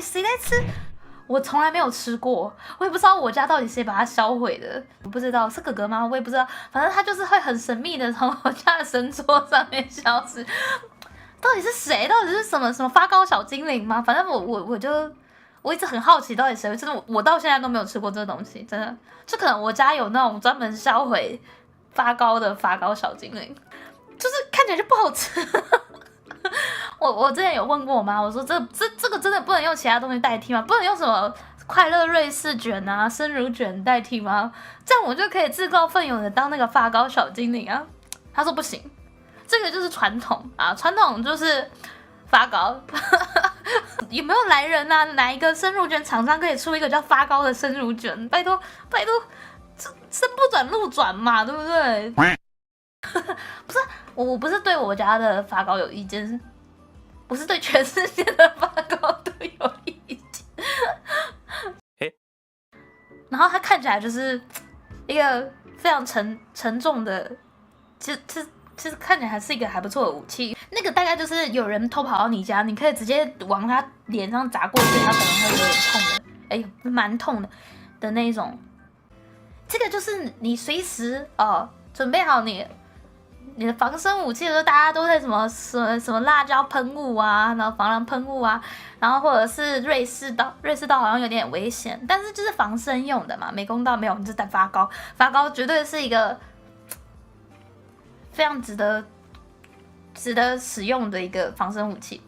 谁在吃？我从来没有吃过，我也不知道我家到底谁把它销毁的，我不知道是哥哥吗？我也不知道，反正他就是会很神秘的从我家的神桌上面消失。到底是谁？到底是什么发糕小精灵吗？反正我一直很好奇，到底谁？真的我到现在都没有吃过这个东西，真的，就可能我家有那种专门销毁发糕的发糕小精灵，就是看起来就不好吃。我之前有问过我妈，我说这个真的不能用其他东西代替吗？不能用什么快乐瑞士卷啊、生乳卷代替吗？这样我就可以自告奋勇的当那个发糕小精灵啊。她说不行，这个就是传统啊，传统就是发糕。有没有来人啊？哪一个生乳卷厂商可以出一个叫发糕的生乳卷？拜托拜托，这生不转路转嘛，对不对？不是，我不是对我家的发糕有意见，不是对全世界的发糕都有意见。然后它看起来就是一个非常沉重的，其实看起来还是一个还不错的武器。那个大概就是有人偷跑到你家，你可以直接往他脸上砸过去，他可能会有点痛的，哎，蛮痛的那一种。这个就是你随时准备好你的防身武器的时候，大家都在什么辣椒喷雾啊，然后防狼喷雾啊，然后或者是瑞士刀好像有点危险，但是就是防身用的嘛。美工刀没有，你就带发糕，发糕绝对是一个非常值得使用的一个防身武器。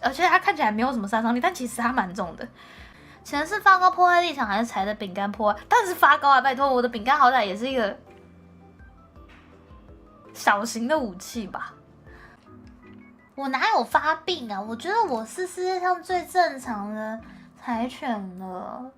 而且它看起来没有什么杀伤力，但其实它蛮重的。钱是发糕破坏立场，还是柴的饼干破坏？当然是发糕啊！拜托，我的饼干好歹也是一个小型的武器吧。我哪有发病啊？我觉得我是世界上最正常的柴犬了。